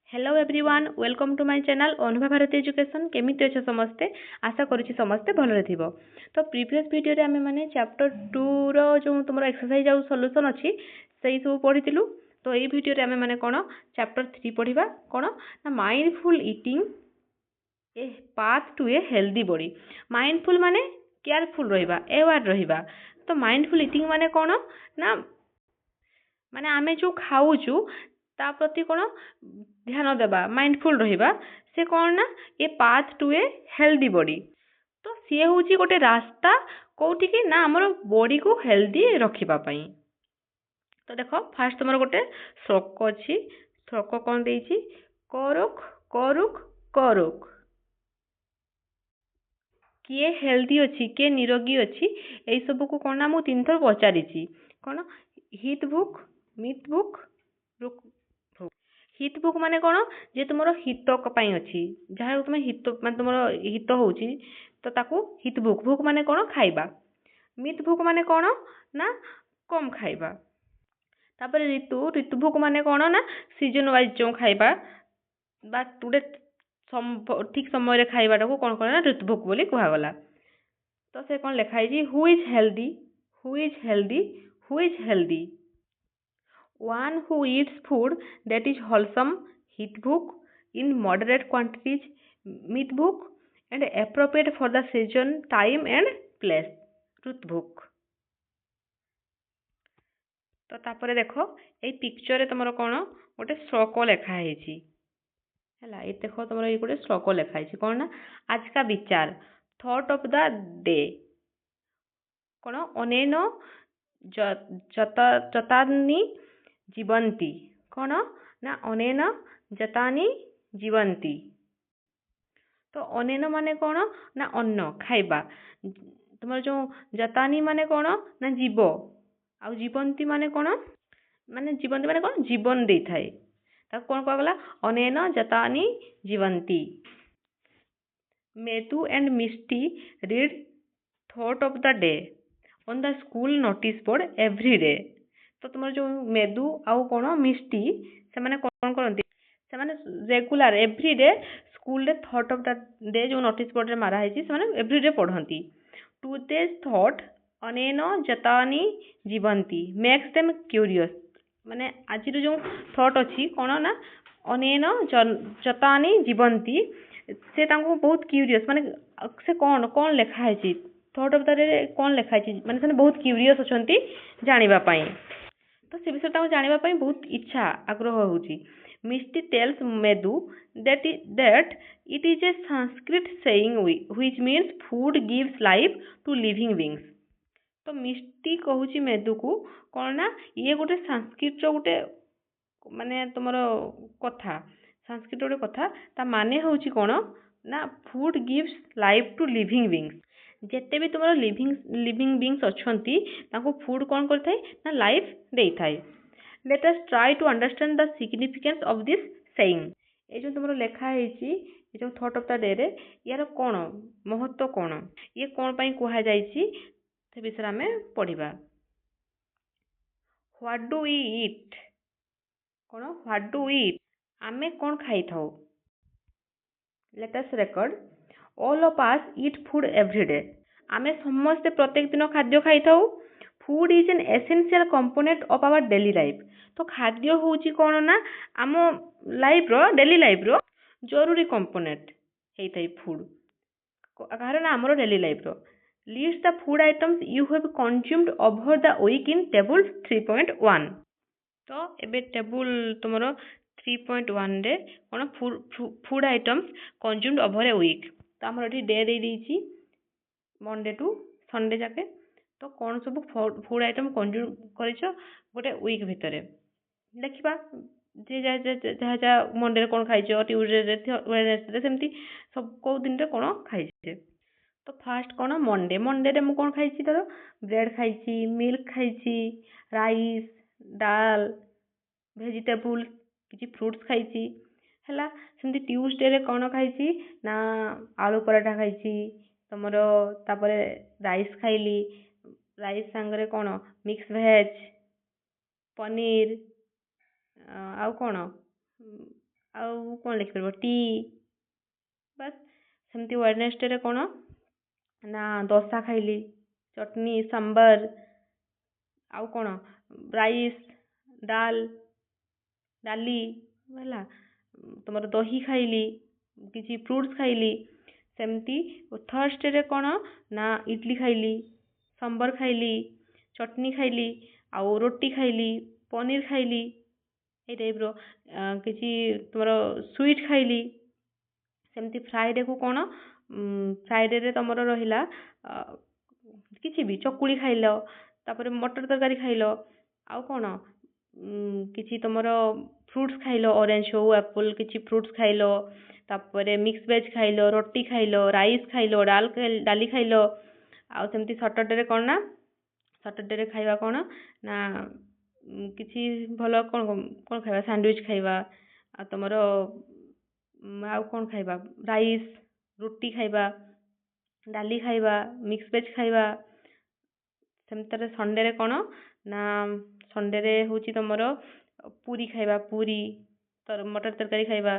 Hello everyone welcome to my channel Anubha Bharati education केमिति अच्छे समस्ते आशा करुच्ची समस्ते भलरे थिबो। तो प्रीवियस वीडियो रे आमे माने चैप्टर 2 रो जो तुमर एक्सरसाइज आउ सॉल्यूशन अछि सेही सब पढितिलु। तो एई वीडियो रे आमे माने कोन चैप्टर 3 पढिबा कोन ना mindful eating a path to a healthy body. Mindful माने केयरफुल रहिबा अवेयर रहिबा। तो माइंडफुल ईटिंग माने कोन ना माने आमे जो खाऊचु ता प्रति कोन ध्यान देबा माइंडफुल रहिबा से कोन ना a path to a healthy body. तो सी होची गोटे रास्ता कोठी कि ना हमर बॉडी को हेल्दी रखिबा पई। तो देखो फास्ट तुमर गोटे श्लोक अछि। श्लोक कोन देइछि करुक करुक करुक किए हेल्दी अछि के निरोगी अछि एई सब को कोन ना मु तीन थर पचारिछि कोन हित बुक मित बुक रुक हित बुक माने कोन जे तुमरो हित पई अछि जहा तुम हित माने तुमरो हित होउछि तो ताकू हित बुक बुक माने कोन खाइबा। मित बुक माने कोन ना कम खाइबा। तापर ऋतु ऋतु बुक माने कोन ना सीजन वाइज जो खाइबा बा टुडे ठीक समय रे खाइबाटा को कोन कोन ना ऋतु बुक बोली कुहा गला। तो से कोन लिखाइ जी who is healthy who is healthy who is healthy one who eats food that is wholesome hit book in moderate quantities myth book and appropriate for the season time and place truth book। तो तापरे देखो ए picture रे तमरो कोन गोटे श्लोक लेखा हेछि हैला ए देखो तमरो ए गोटे श्लोक लेखा हेछि कोन ना आज का विचार थॉट ऑफ द डे कोन अनेनो जतानि जीवंती कोन ना अनेन जतानि जीवंती। तो अनेन माने कोन ना अन्न खाइबा तुमर जो जतानि माने कोन ना जीव आ जीवंती माने कोन माने जीवंती माने कोन जीवन देई थाए ताको कोन कहला अनेन जतानि जीवंती। Metu and Mishti read thought of the day on the school notice board every day. तो तुम जो मेदु आउ कोन मिष्टी से माने कोन करंती से माने रेगुलर एवरी डे स्कूल रे थॉट ऑफ द डे जो नोटिस बोर्ड रे मारा हेछि से माने एवरी डे पढंती। टू दिस थॉट अनेन जतानि जीवंती मेक्स देम क्यूरियस माने आज जो थॉट अछि कोन ना अनेन जतानि जीवंती से तांको बहुत क्यूरियस माने से कोन कोन लेखा हेछि थॉट ऑफ द डे कोन लेखा हेछि माने से बहुत क्यूरियस अछंती जानिबा पई। तो से विषय ताको जानिबा पई बहुत इच्छा आग्रह होउची। मिष्टी tales medu that it is a Sanskrit saying which means food gives life to living beings। तो मिष्टी कहूची मेदु को कोन ना ये गोटे संस्कृत रो गोटे माने तुमरो कथा संस्कृत रो कथा ता माने होउची कोन ना food gives life to living beings जेते भी तुमरो लिविंग बीइंग्स अछंती ताको फूड कोन करथाय ना लाइफ देई थाय। Let us try to understand the significance of this saying. ए जो तुमरो लेखा हेछि ए जो थॉट ऑफ द डे रे यार कोन महत्व कोन ये कोन पई कुहा जायछि से विषय हमें पढिबा। व्हाट डू वी ईट कोन व्हाट डू वी ईट आमे कोन खाइ थाउ। Let us record all of us eat food every day आमे समस्त प्रत्येक दिन खाद्य खाइ थाउ। Food is an essential component of our daily life. तो खाद्य होउची कोन ना आम लाइफ रो डेली लाइफ रो जरूरी कंपोनेंट हेई थाई फूड कारण हमरो डेली लाइफ रो। List the food items you have consumed over the week in table 3.1। तो एबे टेबल तुमरो 3.1 रे कोन food items consumed over a week तो हमर एठी डे दे देछि मंडे टू संडे जाके। तो कौन सब फूड आइटम कंज्यूम करिछो गोटे वीक भितरे देखिबा जे जहा जहा मंडे रे कोन खाइछो ट्यूसडे रे वेडनेसडे सेमती सब को दिन रे कोन खाइछे। तो फास्ट कोन मंडे मंडे रे मु कोन खाइछि धरो ब्रेड खाइछि मिल्क खाइछि राइस दाल वेजिटेबल किछि फ्रूट्स खाइछि हैला। सेमती ट्यूसडे रे कोन खाइछि ना आलू पराठा खाइछि तमरो तापरे राइस खाइली राइस सांगरे कोन मिक्स वेज पनीर आउ कोन ଆଉ କ'ଣ ଲେଖିପାରିବ ଟି। ବାସ୍ ସେମିତି ୱେଡନେସଡେରେ କ'ଣ ନା ଦୋସା ଖାଇଲି, ଚଟନି, ସାମ୍ବାର, ଆଉ କ'ଣ ରାଇସ୍, ଡାଲି ହେଲା, ତୁମର ଦହି ଖାଇଲି, କିଛି ଫ୍ରୁଟ୍ସ ଖାଇଲି। ସେମିତି ଥର୍ସଡେରେ କ'ଣ ନା ଇଡଲି ଖାଇଲି, ସମ୍ବର ଖାଇଲି, ଚଟନି ଖାଇଲି, ଆଉ ରୁଟି ଖାଇଲି, ପନିର ଖାଇଲି, ଏଇ ଟାଇପ୍ର କିଛି ତୁମର ସୁଇଟ୍ ଖାଇଲି। ସେମିତି ଫ୍ରାଇଡେକୁ କ'ଣ ଫ୍ରାଇଡେରେ ତମର ରହିଲା କିଛି ବି ଚକୁଳି ଖାଇଲ, ତାପରେ ମଟର ତରକାରୀ ଖାଇଲ, ଆଉ କ'ଣ କିଛି ତମର ଫ୍ରୁଟ୍ସ ଖାଇଲ, ଅରେଞ୍ଜ ହଉ ଆପଲ୍ କିଛି ଫ୍ରୁଟ୍ସ ଖାଇଲ, ତାପରେ ମିକ୍ସ ଭେଜ୍ ଖାଇଲ, ରୁଟି ଖାଇଲ, ରାଇସ୍ ଖାଇଲ, ଡାଲି ଖାଇଲ। ଆଉ ସେମିତି ସଟରଡେରେ କ'ଣ ନା ସଟରଡେରେ ଖାଇବା କ'ଣ ନା କିଛି ଭଲ କ'ଣ କ'ଣ ଖାଇବା ସାଣ୍ଡୱିଚ୍ ଖାଇବା, ଆଉ ତମର ଆଉ କ'ଣ ଖାଇବା ରାଇସ୍, ରୁଟି ଖାଇବା, ଡାଲି ଖାଇବା, ମିକ୍ସ ଭେଜ୍ ଖାଇବା। ସେମିତି ସଣ୍ଡେରେ କ'ଣ ନା ସଣ୍ଡେରେ ହେଉଛି ତମର ପୁରୀ ଖାଇବା, ପୁରୀ ମଟର ତରକାରୀ ଖାଇବା,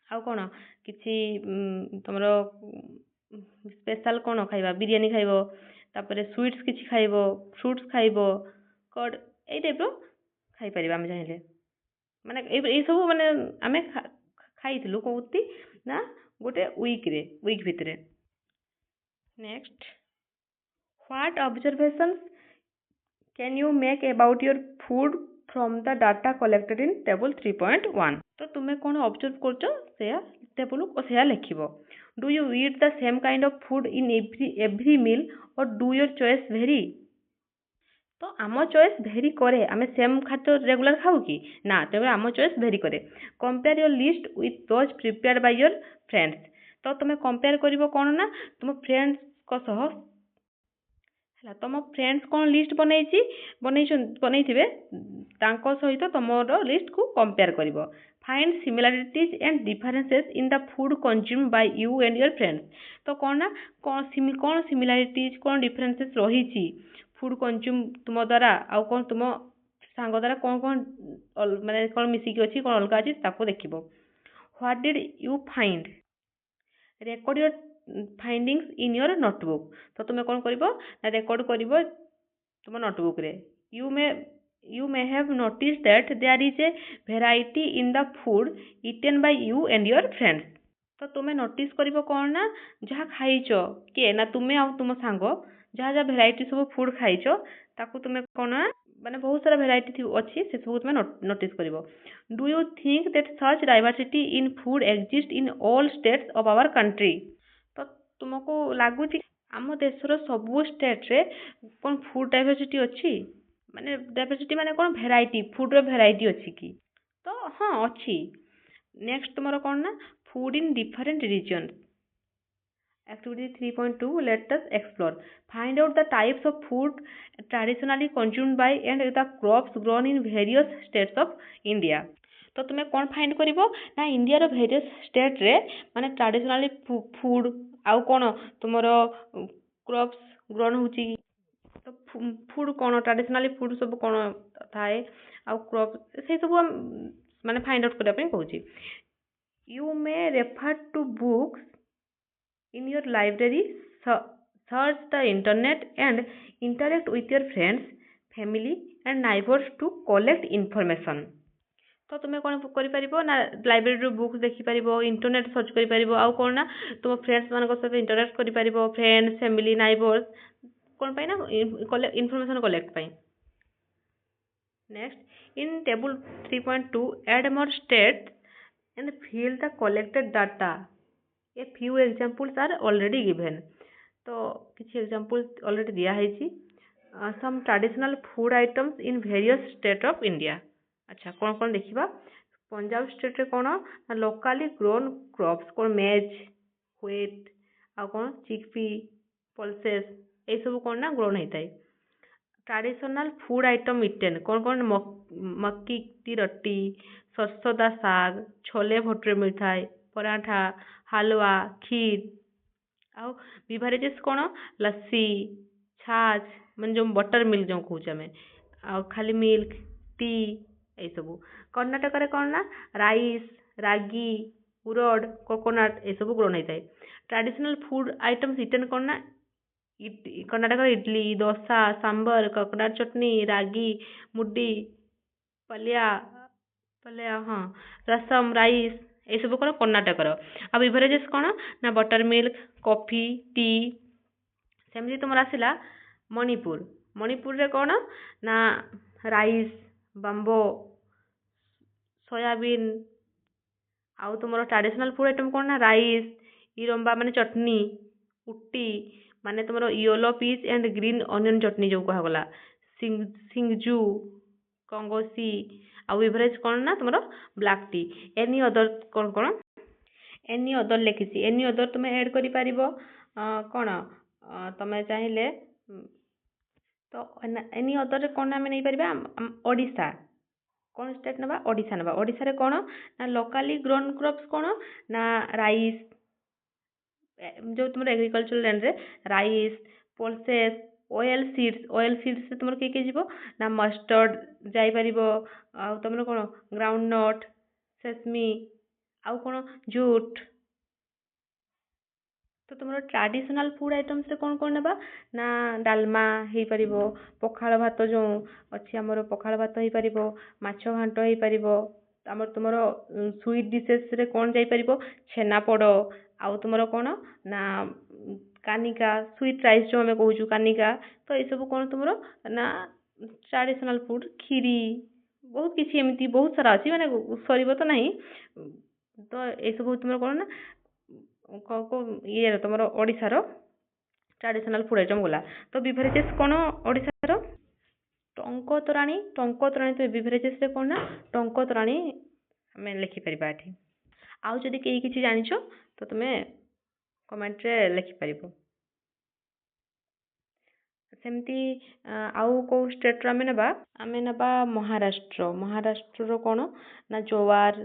ଆଉ କ'ଣ କିଛି ତମର ସ୍ପେଶାଲ କ'ଣ ଖାଇବା ବିରିୟାନୀ ଖାଇବ, ତାପରେ ସୁଇଟ୍ସ କିଛି ଖାଇବ, ଫ୍ରୁଟ୍ସ ଖାଇବ, କର୍ଡ ଏଇ ଟାଇପ୍ର ଖାଇପାରିବା ଆମେ ଚାହିଁଲେ। ମାନେ ଏଇସବୁ ମାନେ ଆମେ ଖାଇଥିଲୁ କୋଉଠି ନା ଗୋଟେ ୱିକ୍ ଭିତରେ। Next, what observations can you make about your food from the data collected in table 3.1? ତ ତୁମେ କ'ଣ ଅବଜର୍ଭ କରୁଛ ସେୟା ଟେବୁଲ ସେୟା ଲେଖିବ। Do you eat the same kind of food in every meal or do your choice vary? ତ ଆମ choice very କରେ, ଆମେ ସେମ୍ ଖାଦ୍ୟ ରେଗୁଲାର ଖାଉ କି ନା, ତେବେ ଆମ ଚଏସ୍ ଭେରି କରେ। Compare your list with those prepared Bai your friends. ତ ତୁମେ କମ୍ପେୟାର କରିବ କ'ଣ ନା ତୁମ ଫ୍ରେଣ୍ଡସ୍ଙ୍କ ସହ ହେଲା, ତମ ଫ୍ରେଣ୍ଡସ୍ କ'ଣ ଲିଷ୍ଟ ବନେଇଥିବେ ତାଙ୍କ ସହିତ ତମର ଲିଷ୍ଟକୁ କମ୍ପେୟାର କରିବ। Find similarities and differences in the food consume by you and your friends. ତ କ'ଣ ନା କ'ଣ ସିମିଲାରିଟିଜ୍ କ'ଣ ଡିଫରେନ୍ସେସ୍ ରହିଛି ଫୁଡ୍ କନଜ୍ୟୁମ୍ ତୁମ ଦ୍ୱାରା ଆଉ କ'ଣ ତୁମ ସାଙ୍ଗ ଦ୍ୱାରା କ'ଣ କ'ଣ ମାନେ କ'ଣ ମିଶିକି ଅଛି କ'ଣ ଅଲଗା ଅଛି ତାକୁ ଦେଖିବ। What did you find, record your findings in your notebook. ତ ତୁମେ କ'ଣ କରିବ ନା ରେକର୍ଡ କରିବ ତୁମ ନୋଟବୁକ୍ରେ। You may have noticed that there is a variety in the food eaten by you and your friends. ତ ତୁମେ ନୋଟିସ୍ କରିବ କ'ଣ ନା ଯାହା ଖାଇଛ କିଏ ନା ତୁମେ ଆଉ ତୁମ ସାଙ୍ଗ ଯାହା ଯାହା ଭେରାଇଟି ସବୁ ଫୁଡ୍ ଖାଇଛ ତାକୁ ତୁମେ କ'ଣ ନା ମାନେ ବହୁତ ସାରା ଭେରାଇଟି ଅଛି ସେସବୁ ତୁମେ ନୋଟିସ୍ କରିବ। Do you think that such diversity in food exists in all states of our country? ତ ତୁମକୁ ଲାଗୁଛି ଆମ ଦେଶର ସବୁ ଷ୍ଟେଟ୍ରେ କ'ଣ ଫୁଡ୍ ଡାଇଭର୍ସିଟି ଅଛି? ମାନେ ଡାଇଭର୍ସିଟି ମାନେ କ'ଣ ଭେରାଇଟି, ଫୁଡ୍ର ଭେରାଇଟି ଅଛି କି? ତ ହଁ ଅଛି। ନେକ୍ସଟ ତୁମର କ'ଣ ନା food in different reasons. Activity 3.2, let us explore. Find out the types of food traditionally consumed by and the crops grown in various states of India. ତ ତୁମେ କ'ଣ ଫାଇଣ୍ଡ କରିବ ନା ଇଣ୍ଡିଆର ଭେରିୟସ୍ ଷ୍ଟେଟ୍ରେ ମାନେ ଟ୍ରାଡିସନାଲି ଫୁଡ୍ ଆଉ କ'ଣ ତୁମର କ୍ରପ୍ସ ଗ୍ରୋନ୍ ହେଉଛି, ତ ଫୁଡ୍ କ'ଣ ଟ୍ରାଡିସନାଲି ଫୁଡ୍ ସବୁ କ'ଣ ଥାଏ ଆଉ କ୍ରପ୍ ସେଇ ସବୁ ମାନେ ଫାଇଣ୍ଡ ଆଉଟ୍ କରିବା ପାଇଁ କହୁଛି। You may refer to books in your library, search the internet and interact with your friends, family and neighbors to collect information. ତ ତୁମେ କ'ଣ କରିପାରିବ ନା ଲାଇବ୍ରେରୀରୁ ବୁକ୍ ଦେଖିପାରିବ, ଇଣ୍ଟରନେଟ୍ ସର୍ଚ୍ଚ କରିପାରିବ, ଆଉ କ'ଣ ନା ତୁମ ଫ୍ରେଣ୍ଡସ୍ ମାନଙ୍କ ସହିତ ଇଣ୍ଟରାକ୍ଟ କରିପାରିବ, ଫ୍ରେଣ୍ଡସ୍ ଫ୍ୟାମିଲି ନାଇବର୍ସ କ'ଣ ପାଇଁ ନା ଇନଫର୍ମେସନ୍ କଲେକ୍ଟ ପାଇଁ। Next, in table 3.2 add more states and fill the collected data. A few examples are already given. तो କିଛି examples already दिया ହେଇଛି। some traditional food items in various states of India. अच्छा କ'ଣ କ'ଣ ଦେଖିବା। ପଞ୍ଜାବ ଷ୍ଟେଟ୍ରେ କ'ଣ locally grown crops କ'ଣ maize, wheat ଆଉ କ'ଣ chickpea, pulses ଏଇସବୁ କ'ଣ ନା ଗ୍ରୋନ୍ ହେଇଥାଏ। traditional food item eaten କ'ଣ କ'ଣ ମକ୍କି କି ରୁଟି, ସରସୋ ଦା ଶାଗ, ଛୋଲେ ଭଟୁରେ ମିଳିଥାଏ, ପରାଠା, ହାଲୁଆ, କ୍ଷୀର ଆଉ ବିଭରେଜେସ୍ କ'ଣ ଲସ୍ସି, ଛାଚ୍ ମାନେ ଯେଉଁ ବଟର ମିଲ୍କ ଯେଉଁ କହୁଛେ ଆମେ, ଆଉ ଖାଲି ମିଲ୍କ, ଟି ଏଇସବୁ। କର୍ଣ୍ଣାଟକରେ କ'ଣ ନା ରାଇସ୍, ରାଗି, ଉରଡ଼, କୋକୋନଟ୍ ଏସବୁ ଗ୍ରୋନ୍ ହେଇଥାଏ। ଟ୍ରାଡିସନାଲ୍ ଫୁଡ୍ ଆଇଟମ୍ସ ଇଟେନ୍ କ'ଣ ନା କର୍ଣ୍ଣାଟକର ଇଡଲି, ଦୋସା, ସାମ୍ବର, କୋକୋନଟ୍ ଚଟନି, ରାଗି, ମୁଡି, ପଲିଆ ପଲିଆ ହଁ, ରସମ, ରାଇସ୍ ଏସବୁ କ'ଣ କର୍ଣ୍ଣାଟକର। ଆଉ ବିଭରେଜେସ୍ କ'ଣ ନା ବଟର ମିଲ୍କ, କଫି, ଟି। ସେମିତି ତୁମର ଆସିଲା ମଣିପୁର। ମଣିପୁରରେ କ'ଣ ନା ରାଇସ୍, ବାମ୍ବୋ, ସୋୟାବିନ୍। ଆଉ ତୁମର ଟ୍ରାଡିସନାଲ୍ ଫୁଡ୍ ଆଇଟମ୍ କ'ଣ ନା ରାଇସ୍, ଇରମ୍ବା ମାନେ ଚଟନି, ଉଟି ମାନେ ତୁମର yellow peas and green onion chutney ଯେଉଁ କୁହାଗଲା, ସିଙ୍ଗଜୁ, କଙ୍ଗୋସି। ଆଉ ବିଭରେଜ୍ କ'ଣ ନା ତୁମର ବ୍ଲାକ୍ ଟି। ଏନି ଅଦର କ'ଣ କ'ଣ ଏନି ଅଦର ଲେଖିଛି, ଏନି ଅଦର ତୁମେ ଆଡ୍ କରିପାରିବ। କ'ଣ ତୁମେ ଚାହିଁଲେ ତ ଏନି ଅଦରରେ କ'ଣ ଆମେ ନେଇପାରିବା ଓଡ଼ିଶା। କ'ଣ ଷ୍ଟେଟ୍ ନେବା? ଓଡ଼ିଶା ନେବା। ଓଡ଼ିଶାରେ କ'ଣ ନା ଲୋକାଲି ଗ୍ରୋନ୍ କ୍ରପ୍ସ କ'ଣ ନା ରାଇସ୍, ଯେଉଁ ତୁମର ଏଗ୍ରିକଲଚର ଲ୍ୟାଣ୍ଡରେ ରାଇସ୍, ପଲ୍ସେସ୍, ଅଏଲ୍ ସିଡ୍ସ ତୁମର କିଏ କିଏ ଯିବ ନା ମଷ୍ଟର୍ଡ ଯାଇପାରିବ। ଆଉ ତୁମର କ'ଣ ଗ୍ରାଉଣ୍ଡନଟ୍, ସେସମି, ଆଉ କ'ଣ ଜୁଟ୍। ତ ତୁମର ଟ୍ରାଡିସନାଲ୍ ଫୁଡ୍ ଆଇଟମ୍ସରେ କ'ଣ କ'ଣ ନେବା ନା ଡାଲମା ହେଇପାରିବ, ପଖାଳ ଭାତ ଯେଉଁ ଅଛି ଆମର ପଖାଳ ଭାତ ହେଇପାରିବ, ମାଛ ଘାଣ୍ଟ ହେଇପାରିବ। ଆମର ତୁମର ସୁଇଟ୍ ଡିସେସ୍ରେ କ'ଣ ଯାଇପାରିବ ଛେନାପୋଡ଼। ଆଉ ତୁମର କ'ଣ ନା କାନିକା, ସୁଇଟ୍ ରାଇସ୍ ଯେଉଁ ଆମେ କହୁଛୁ କାନିକା। ତ ଏସବୁ କ'ଣ ତୁମର ନା ଟ୍ରାଡିସନାଲ୍ ଫୁଡ୍, କ୍ଷୀରି, ବହୁତ କିଛି ଏମିତି ବହୁତ ସାରା ଅଛି, ମାନେ ସରିବ ତ ନାହିଁ। ତ ଏସବୁ ତୁମର କ'ଣ ନା ଇଏର ତୁମର ଓଡ଼ିଶାର ଟ୍ରାଡିସନାଲ୍ ଫୁଡ୍ ଆଇଟମ୍ ଗଲା। ତ ବିଭରେଜେସ୍ କ'ଣ ଓଡ଼ିଶାର ଟଙ୍କ ତୋରାଣୀ। ଟଙ୍କ ତୋରାଣୀ ତ ବିଭରେଜେସ୍ରେ କ'ଣ ନା ଟଙ୍କ ତୋରାଣୀ ଆମେ ଲେଖିପାରିବା ଏଠି। ଆଉ ଯଦି କେହି କିଛି ଜାଣିଛ ତ ତୁମେ କମେଣ୍ଟରେ ଲେଖିପାରିବ। ସେମିତି ଆଉ କେଉଁ ଷ୍ଟେଟ୍ର ଆମେ ନେବା ମହାରାଷ୍ଟ୍ର। ମହାରାଷ୍ଟ୍ରର କ'ଣ ନା ଜୋୱାର,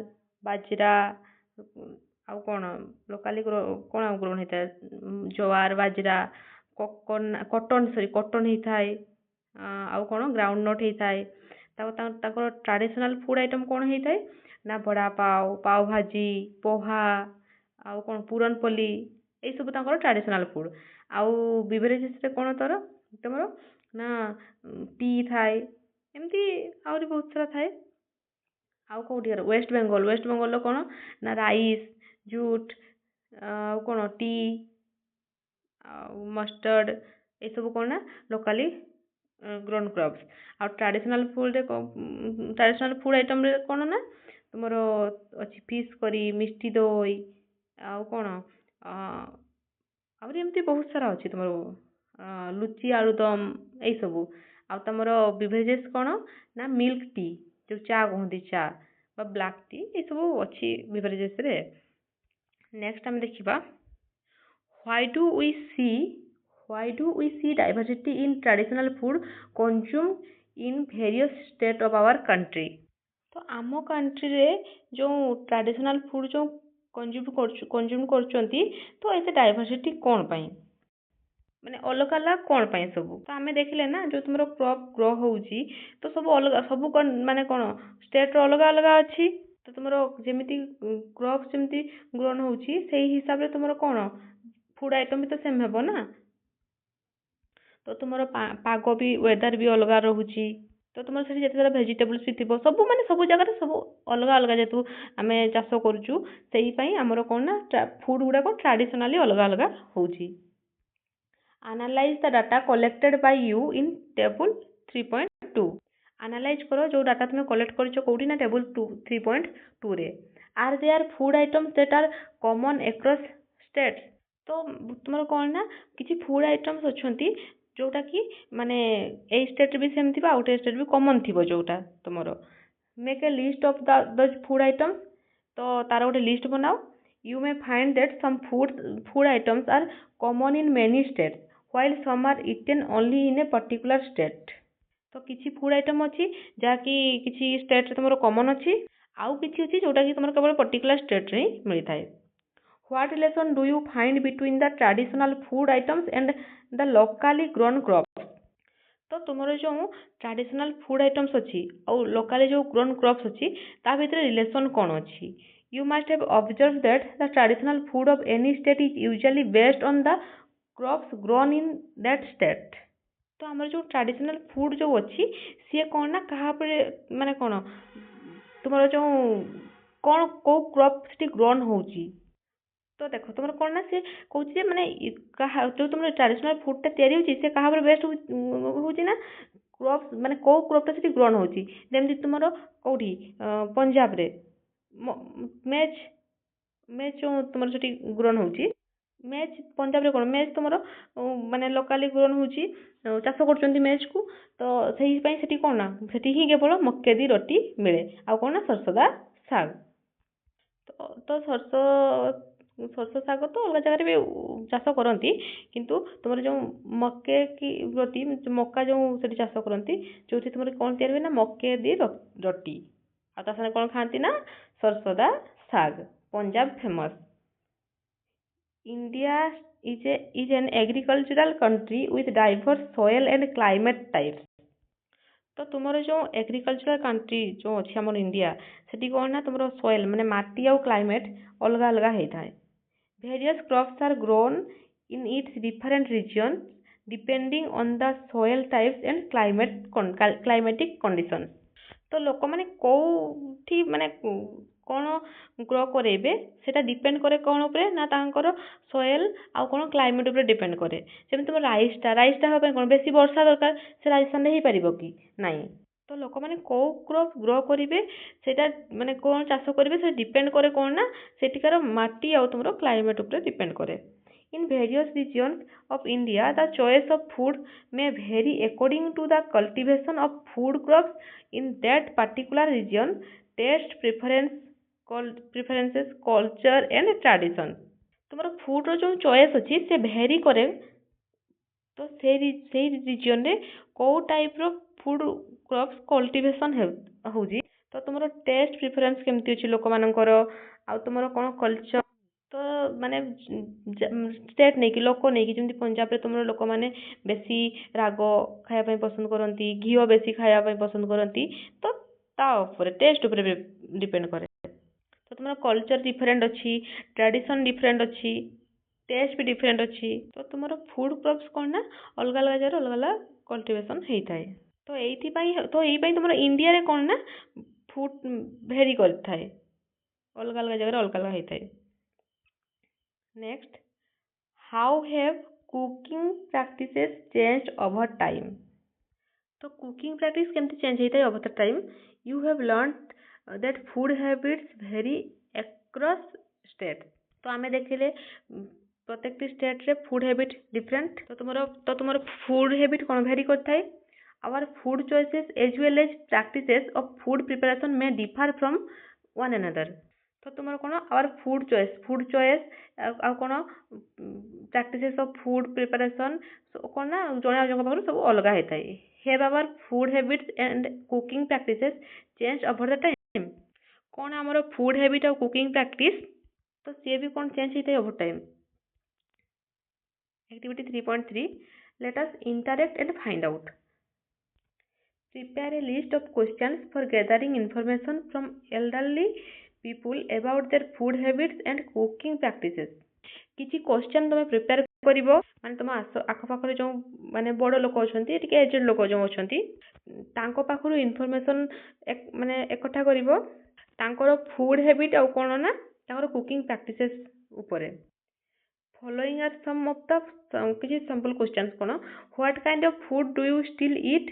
ବାଜରା, ଆଉ କ'ଣ ଲୋକାଲି କ'ଣ ଆଉ ଗ୍ରୋନ୍ ହେଇଥାଏ ଜୋୱାର, ବାଜରା, କଟନ୍ ହେଇଥାଏ। ଆଉ କ'ଣ ଗ୍ରାଉଣ୍ଡନଟ୍ ହେଇଥାଏ। ତାଙ୍କର ଟ୍ରାଡିସନାଲ୍ ଫୁଡ୍ ଆଇଟମ୍ କ'ଣ ହେଇଥାଏ ନା ବଡ଼ା ପାଓ, ପାଓ ଭାଜି, ପୋହା, ଆଉ କ'ଣ ପୁରନପୋଲି ଏଇସବୁ ତାଙ୍କର ଟ୍ରାଡିସନାଲ୍ ଫୁଡ୍। ଆଉ ବିଭରେଜେସ୍ରେ କ'ଣ ତୁମର ନା ଟି ଥାଏ, ଏମିତି ଆହୁରି ବହୁତ ସାରା ଥାଏ। ଆଉ କେଉଁଠି ୱେଷ୍ଟବେଙ୍ଗଲର କ'ଣ ନା ରାଇସ୍, ଜୁଟ୍, ଆଉ କ'ଣ ଟି, ଆଉ ମଷ୍ଟର୍ଡ ଏସବୁ କ'ଣ ନା ଲୋକାଲି ଗ୍ରୋନ୍ କ୍ରପ୍ସ। ଆଉ ଟ୍ରାଡିସନାଲ୍ ଫୁଡ୍ ଆଇଟମ୍ରେ କ'ଣ ନା ତୁମର ଅଛି ଫିସ୍ କରି, ମିଷ୍ଟି ଦହି, ଆଉ କ'ଣ ଆହୁରି ଏମିତି ବହୁତ ସାରା ଅଛି ତୁମର ଲୁଚି, ଆଳୁଦମ୍ ଏଇସବୁ। ଆଉ ତୁମର ବିଭରେଜେସ୍ କ'ଣ ନା ମିଲ୍କ ଟି, ଯେଉଁ ଚା କୁହନ୍ତି ଚା ବା ବ୍ଲାକ୍ ଟି ଏସବୁ ଅଛି ବିଭରେଜେସ୍ରେ। ନେକ୍ସଟ ଆମେ ଦେଖିବା why do we see diversity in traditional food consumed in various state of our country। ତ ଆମ କଣ୍ଟ୍ରିରେ ଯେଉଁ ଟ୍ରାଡିସନାଲ୍ ଫୁଡ୍ ଯେଉଁ କନଜ୍ୟୁମ୍ କରୁଛନ୍ତି ତ ଏତେ ଡାଇଭର୍ସିଟି କ'ଣ ପାଇଁ, ମାନେ ଅଲଗା ଅଲଗା କ'ଣ ପାଇଁ ସବୁ। ତ ଆମେ ଦେଖିଲେ ନା ଯେଉଁ ତୁମର କ୍ରପ୍ ଗ୍ରୋ ହେଉଛି ତ ସବୁ ଅଲଗା, ସବୁ ମାନେ କ'ଣ ଷ୍ଟେଟ୍ର ଅଲଗା ଅଲଗା ଅଛି। ତ ତୁମର ଯେମିତି କ୍ରପ୍ ଯେମିତି ଗ୍ରୋନ୍ ହେଉଛି ସେଇ ହିସାବରେ ତୁମର କ'ଣ ଫୁଡ୍ ଆଇଟମ୍ ବି ତ ସେମ୍ ହେବ ନା। ତ ତୁମର ପାଗ ବି ୱେଦର ବି ଅଲଗା ରହୁଛି। ତ ତୁମର ସେଠି ଯେତେ ସାରା ଭେଜିଟେବୁଲ୍ସ ବି ଥିବ ସବୁ ମାନେ ସବୁ ଜାଗାରେ ସବୁ ଅଲଗା ଅଲଗା, ଯେହେତୁ ଆମେ ଚାଷ କରୁଛୁ ସେଇପାଇଁ ଆମର କ'ଣ ନା ଫୁଡ୍ ଗୁଡ଼ାକ ଟ୍ରାଡିସନାଲି ଅଲଗା ଅଲଗା ହେଉଛି। Analyze the data collected by you in table 3.2। Analyse କର ଯେଉଁ ଡାଟା ତୁମେ କଲେକ୍ଟ କରିଛ କେଉଁଠି ନା ଟେବୁଲ୍ 3.2ରେ। Are there food items that are common across states. ତ ତୁମର କ'ଣ ନା କିଛି ଫୁଡ୍ ଆଇଟମ୍ସ ଅଛନ୍ତି ଯେଉଁଟାକି ମାନେ ଏଇ ଷ୍ଟେଟ୍ରେ ବି ସେମ୍ ଥିବ, ଆଉ ଗୋଟେ ଷ୍ଟେଟ୍ ବି କମନ୍ ଥିବ ଯେଉଁଟା ତୁମର। Make a list of those food items. ତ ତାର ଗୋଟେ ଲିଷ୍ଟ ବନାଅ। You may find that some food items are common in many states while some are eaten only in a particular state। ତ କିଛି food item ଅଛି ଯାହାକି କିଛି ଷ୍ଟେଟ୍ରେ ତୁମର କମନ୍ ଅଛି, ଆଉ କିଛି ଅଛି ଯେଉଁଟାକି ତୁମର କେବଳ ପର୍ଟିକୁଲାର ଷ୍ଟେଟ୍ରେ ହିଁ ମିଳିଥାଏ। What relation do you find between the traditional food items and the locally grown crops? ତ ତୁମର ଯେଉଁ ଟ୍ରାଡିସନାଲ୍ ଫୁଡ୍ ଆଇଟମ୍ସ ଅଛି ଆଉ ଲୋକାଲି ଯେଉଁ ଗ୍ରୋନ୍ କ୍ରପ୍ସ ଅଛି ତା ଭିତରେ ରିଲେସନ୍ କ'ଣ ଅଛି? You must have observed that the traditional food of any state is usually based on the crops grown in that state. ତ ଆମର ଯେଉଁ ଟ୍ରାଡିସନାଲ ଫୁଡ୍ ଯେଉଁ ଅଛି ସିଏ କ'ଣ ନା କାହା ଉପରେ ମାନେ କ'ଣ ତୁମର ଯେଉଁ କ'ଣ କେଉଁ କ୍ରପ୍ ସେଠି ଗ୍ରୋନ୍ ହେଉଛି। ତ ଦେଖ ତୁମର କ'ଣ ନା ସେ କହୁଛି ଯେ ମାନେ କାହା ଯେଉଁ ତୁମର ଟ୍ରାଡିସନାଲ ଫୁଡ୍ଟା ତିଆରି ହେଉଛି ସେ କାହା ଉପରେ ବେଷ୍ଟ ହେଉଛି ନା କ୍ରପ୍ ମାନେ କେଉଁ କ୍ରପ୍ଟା ସେଠି ଗ୍ରୋନ୍ ହେଉଛି। ଯେମିତି ତୁମର କେଉଁଠି ପଞ୍ଜାବରେ ମେଜ୍ ମେଜ୍ ଯେଉଁ ତୁମର ସେଠି ଗ୍ରୋନ୍ ହେଉଛି। ମେଜ୍ ପଞ୍ଜାବରେ କ'ଣ ମେଜ୍ ତୁମର ମାନେ ଲୋକାଲି ଗ୍ରୋନ୍ ହେଉଛି ଚାଷ କରୁଛନ୍ତି ମେଜ୍କୁ। ତ ସେଇଥିପାଇଁ ସେଠି କ'ଣ ନା ସେଠି ହିଁ କେବଳ ମକେ ଦି ରୋଟି ମିଳେ ଆଉ କ'ଣ ନା ସରଷଦା ଶାଗ। ତ ସୋରିଷ ଶାଗ ତ ଅଲଗା ଜାଗାରେ ବି ଚାଷ କରନ୍ତି କିନ୍ତୁ ତୁମର ଯେଉଁ ମକେ କି ରୋଟି ମକା ଯେଉଁ ସେଠି ଚାଷ କରନ୍ତି ଯେଉଁଠି ତୁମର କ'ଣ ତିଆରି ହୁଏ ନା ମକେ ଦି ରୋଟି ଆଉ ତା ସାଙ୍ଗରେ କ'ଣ ଖାଆନ୍ତି ନା ସରଷଦା ଶାଗ। Punjab famous. India is an agricultural country with diverse soil and climate types. ତ ତୁମର ଯେଉଁ ଏଗ୍ରିକଲଚରାଲ କଣ୍ଟ୍ରି ଯେଉଁ ଅଛି ଆମର ଇଣ୍ଡିଆ ସେଠି କ'ଣ ନା ତୁମର ସଏଲ୍ ମାନେ ମାଟି ଆଉ କ୍ଲାଇମେଟ୍ ଅଲଗା ଅଲଗା ହେଇଥାଏ। Various crops are grown in its different region depending on the soil types and climatic condition. ତ ଲୋକମାନେ କେଉଁଠି ମାନେ କ'ଣ ଗ୍ରୋ କରେଇବେ ସେଇଟା ଡିପେଣ୍ଡ କରେ କ'ଣ ଉପରେ ନା ତାଙ୍କର ସଏଲ୍ ଆଉ କ'ଣ କ୍ଲାଇମେଟ୍ ଉପରେ ଡିପେଣ୍ଡ କରେ। ଯେମିତି ତୁମ ରାଇସ୍ଟା ହେବା ପାଇଁ କ'ଣ ବେଶୀ ବର୍ଷା ଦରକାର ସେ ରାଜସ୍ଥାନରେ ହେଇପାରିବ କି ନାହିଁ। ତ ଲୋକମାନେ କେଉଁ କ୍ରପ୍ ଗ୍ରୋ କରିବେ ସେଇଟା ମାନେ କ'ଣ ଚାଷ କରିବେ ସେଇଟା ଡିପେଣ୍ଡ କରେ କ'ଣ ନା ସେଠିକାର ମାଟି ଆଉ ତୁମର କ୍ଲାଇମେଟ୍ ଉପରେ ଡିପେଣ୍ଡ କରେ। In various regions of India, the choice of food may vary according to the cultivation of food crops in that particular region, taste preferences, culture and tradition. ତୁମର ଫୁଡ୍ର ଯେଉଁ ଚଏସ୍ ଅଛି ସେ ଭେରି କରେ। ତ ସେଇ ରିଜିଅନ୍ରେ କେଉଁ ଟାଇପ୍ର ଫୁଡ୍ କ୍ରପ୍ସ କଲ୍ଟିଭେସନ୍ ହେଉଛି। ତ ତୁମର ଟେଷ୍ଟ ପ୍ରିଫରେନ୍ସ କେମିତି ଅଛି ଲୋକମାନଙ୍କର ଆଉ ତୁମର କ'ଣ କଲଚର। ତ ମାନେ ଷ୍ଟେଟ୍ ନେଇକି ଲୋକ ନେଇକି ଯେମିତି ପଞ୍ଜାବରେ ତୁମର ଲୋକମାନେ ବେଶୀ ରାଗ ଖାଇବା ପାଇଁ ପସନ୍ଦ କରନ୍ତି ଘିଅ ବେଶୀ ଖାଇବା ପାଇଁ ପସନ୍ଦ କରନ୍ତି। ତ ତା ଉପରେ ଟେଷ୍ଟ ଉପରେ ଡିପେଣ୍ଡ କରେ। ତ ତୁମର କଲଚର ଡିଫରେଣ୍ଟ ଅଛି ଟ୍ରାଡ଼ିସନ୍ ଡିଫରେଣ୍ଟ ଅଛି ଟେଷ୍ଟ ବି ଡିଫରେଣ୍ଟ ଅଛି। ତ ତୁମର ଫୁଡ୍ କ୍ରପ୍ସ କ'ଣ ନା ଅଲଗା ଅଲଗା ଜାଗାରେ ଅଲଗା ଅଲଗା କଲ୍ଟିଭେସନ୍ ହେଇଥାଏ। ତ ଏଇପାଇଁ ତୁମର ଇଣ୍ଡିଆରେ କ'ଣ ନା ଫୁଡ୍ ଭେରି କରିଥାଏ ଅଲଗା ଅଲଗା ଜାଗାରେ ଅଲଗା ଅଲଗା ହେଇଥାଏ। Next, how have cooking practices changed over time. ତ କୁକିଂ ପ୍ରାକ୍ଟିସ୍ କେମିତି ଚେଞ୍ଜ ହେଇଥାଏ over the time. You have learn that food habits vary across state. ତ ଆମେ ଦେଖିଲେ ପ୍ରତ୍ୟେକଟି ଷ୍ଟେଟ୍ରେ ଫୁଡ୍ ହ୍ୟାବିଟ୍ ଡିଫରେଣ୍ଟ। ତ ତୁମର ଫୁଡ୍ ହ୍ୟାବିଟ୍ କ'ଣ ଭେରି କରିଥାଏ। Our food choices as well as practices of food preparation may differ from one another. ତ ତୁମର କ'ଣ ଆୱାର ଫୁଡ୍ ଚଏସ୍ ଆଉ କ'ଣ ପ୍ରାକ୍ଟିସେସ୍ ଅଫ୍ ଫୁଡ୍ ପ୍ରିପାରେସନ୍ କ'ଣ ନା ଜଣେ ଆଉ ଜଣଙ୍କ ପାଖରୁ ସବୁ ଅଲଗା ହେଇଥାଏ। Have our food habits and cooking practices change over the time. କ'ଣ ଆମର ଫୁଡ୍ ହ୍ୟାବିଟ୍ ଆଉ କୁକିଂ ପ୍ରାକ୍ଟିସ୍ ତ ସିଏ ବି କ'ଣ ଚେଞ୍ଜ ହେଇଥାଏ over time. Activity 3.3 Let us interact and find out. Prepare a list of questions for gathering information from elderly people about their food habits and cooking practices. କିଛି question ତୁମେ prepare କରିବ ମାନେ ତୁମ ଆଖପାଖରେ ଯେଉଁ ମାନେ ବଡ଼ ଲୋକ ଅଛନ୍ତି ଟିକେ ଏଜେଡ୍ ଲୋକ ଯେଉଁ ଅଛନ୍ତି ତାଙ୍କ ପାଖରୁ ଇନଫର୍ମେସନ୍ ମାନେ ଏକଠା କରିବ ତାଙ୍କର ଫୁଡ୍ ହ୍ୟାବିଟ୍ ଆଉ କ'ଣ ନା ତାଙ୍କର କୁକିଂ ପ୍ରାକ୍ଟିସେସ୍ ଉପରେ। Following are some of the କିଛି simple questions କ'ଣ What kind of food do you still eat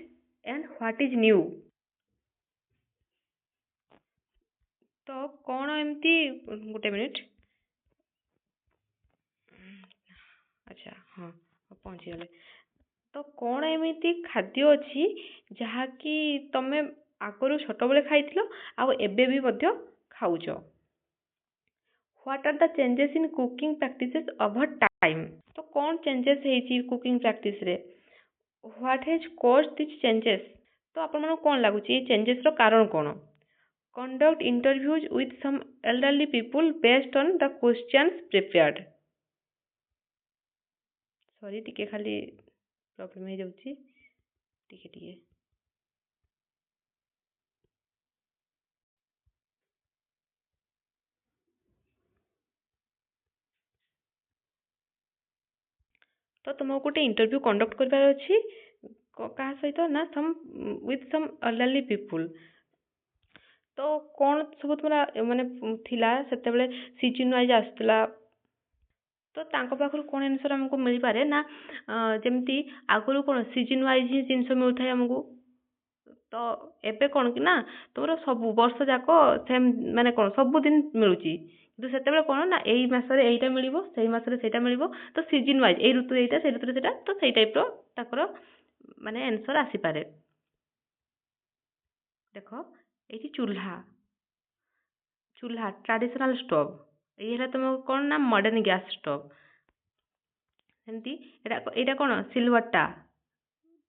and what is new? ତ କ'ଣ ଏମିତି ଗୋଟେ ମିନିଟ୍ ଆଚ୍ଛା ହଁ ପହଞ୍ଚିଗଲେ। ତ କ'ଣ ଏମିତି ଖାଦ୍ୟ ଅଛି ଯାହାକି ତମେ ଆଗରୁ ଛୋଟବେଳେ ଖାଇଥିଲ ଆଉ ଏବେ ବି ମଧ୍ୟ ଖାଉଛ। What are the changes in cooking practices over time? ତ କ'ଣ ଚେଞ୍ଜେସ୍ ହେଇଛି cooking ପ୍ରାକ୍ଟିସ୍ରେ। What has caused these changes? ତ ଆପଣମାନଙ୍କୁ କ'ଣ ଲାଗୁଛି ଏଇ ଚେଞ୍ଜେସ୍ର କାରଣ କ'ଣ। Conduct interviews with some elderly people based on the questions prepared. ସରି ଟିକେ ଖାଲି ପ୍ରୋବ୍ଲେମ୍ ହେଇଯାଉଛି ଟିକେ तो तुमको गोटे इंटरव्यू कंडक्ट करबार अछि काहा सहित ना सम विथ सम एल्डरली पीपुल। तो कौन सब तुम्हारा माने थिला सेतेबेले सीजन वाइज आसुतला। तो तांको पाखरु कोन आंसर हमको मिल पारे ना जेमती आगुरु कोन सीजन वाइज ही जिनस मिलथाय हमको। तो एबे कोन कि ना तोर सब वर्ष जाको सेम माने कोन सब दिन मिलुची किंतु सेतेबेले कोन ना एई मासरे एईटा मिलिबो सेई मासरे सेटा मिलिबो तो सीजन वाइज एई ऋतु एईटा सेई ऋतु सेटा तो सेई टाइप रो ताकर माने आंसर आसी पारे। देखो एठी चूल्हा चूल्हा ट्रेडिशनल स्टोव ये है तुम कौन ना मॉडर्न गैस स्टोव सेमती एटा कौन सिल्वरटा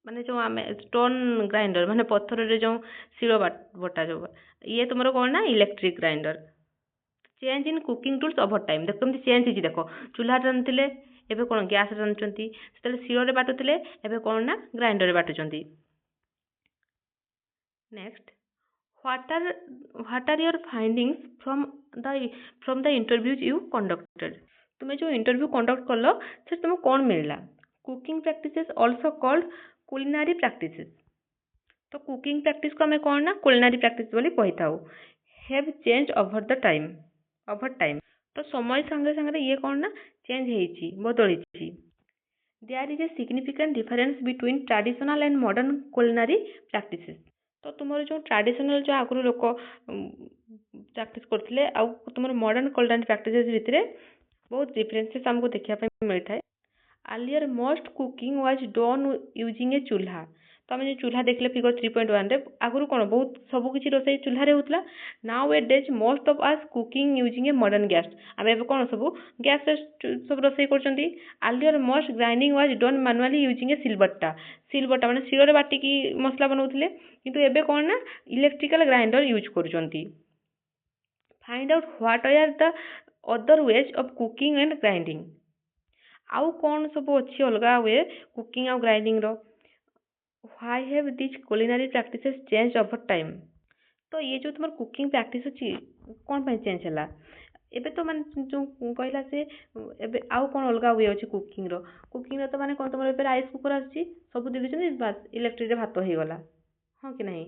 माने जो आम स्टोन ग्राइंडर माने पत्थर रे जो शिल बटा जो ये तुम कौन ना electric grinder. Change in cooking tools over time देखो केमती चेंज होती देख चूल्हा रांधुले एबे कौन गैस रांधुचंती सेतले शिଳରେ बाटुले एबे कौन ना ग्राइंडर रे बाटुचंती। Next what are your findings from the interviews you conducted। तुम्हें जो इंटरव्यू कंडक्ट कल से तुम्हें कौन मिलला। Cooking practices also called culinary practices. तो कुकिंग प्रैक्टिस को हमें कौन ना कुलिनारी प्रैक्टिस बोली कही थाउ। हैव चेंज ओवर टाइम तो समय संगे संगे ये कौन ना चेंज हेची बदलिची। There is a significant difference between traditional and modern culinary practices. तो तुमर जो ट्रेडिशनल जो आगुरी लोक प्रैक्टिस करथिले आ तुमर मॉडर्न कुलिनारी प्रैक्टिसेस भितरे बहुत डिफरेंसेस हमको देखा मिलता है। Earlier most cooking was done using ए चूल्हा। तो आम जो चूल्हा देखले फिगर 3.1 रे आगुरी कौन बहुत सबकिछि रोषेई चूल्हा रे होतला। Nowadays most of us cooking using a modern gas आम एबे कौन सब गैस सब रोषेई करचंती। Earlier most grinding was done manually using a सिलबट्टा माने शिଳରେ बाटिकी मसला बनाउथिले किंतु एबे कौन ना इलेक्ट्रिकल ग्राइंडर यूज करूचंती। Find out what are the other ways of cooking and grinding. आउ कौन सब अच्छी अलग वे कुकिंग आउ ग्राइंडिंग रो। Why have this कुलिनारी practices change over time. तो ये जो तुम कुकिंग प्रैक्टिस अच्छी कौन पे चेंज है एबे तो माने जो कहला से एबे आउ कौन अलग वे अच्छी कुकिंग रो तो माने कौन तुम राइस कुकर आसी सब दे दे बास इलेक्ट्रिक रे भात हो गला हाँ कि नहीं।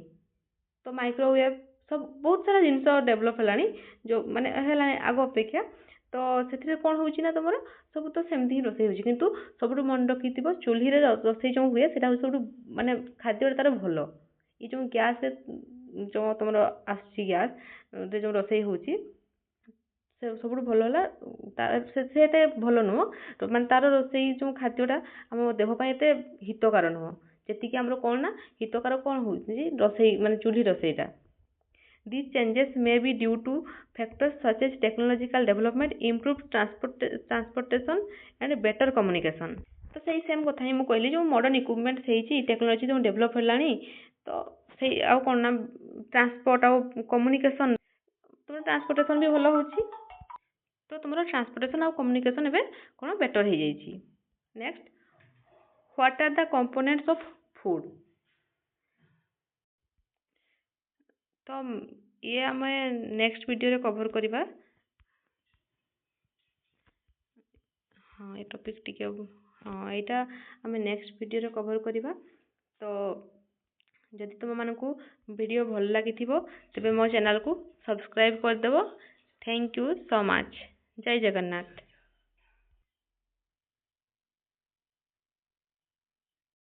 तो माइक्रोवेव सब बहुत सारा जिनस डेभलप है जो माने है आग अपेक्षा। तो से कौन हो तुम सब तो सेमती ही रोषे हो किंतु सब मन रखी चूल्ही रोषे जो हुए सब माने खाद्य तार भल ये जो गैस जो तुम गैस जो रोषे हो सब भल है भल नुह तो माने तार रोषे जो खाद्यटा आम देहपाई एत हितकार नुह जी आम कौन ना हितकार कौन हो रोषे माने चूल्ही रोषेटा। These changes may be due to factors such as technological development, improved transportation and better communication। तो सही सेम कथा ही कहली जो मॉडर्न इक्विपमेंट से टेक्नोलोजी जो डेभलप है तो सही आउ कौन ना ट्रांसपोर्ट आउ कम्युनिकेशन तुम ट्रांसपोर्टेशन भी भल हो तो तुम ट्रांसपोर्टेशन आउ कम्युनिकेशन एवं कौन बेटर हो जाइए। Next what are the components of food. तो ये आम नेक्स्ट वीडियो रे कवर करवा। हाँ ये टॉपिक टिके हाँ यहाँ आम नेक्स्ट वीडियो रे कवर करवा। तो जदि तुम मानकू वीडियो भल लगी तेबे मो चैनल को सब्सक्राइब करदेव। Thank you so much. जय जगन्नाथ।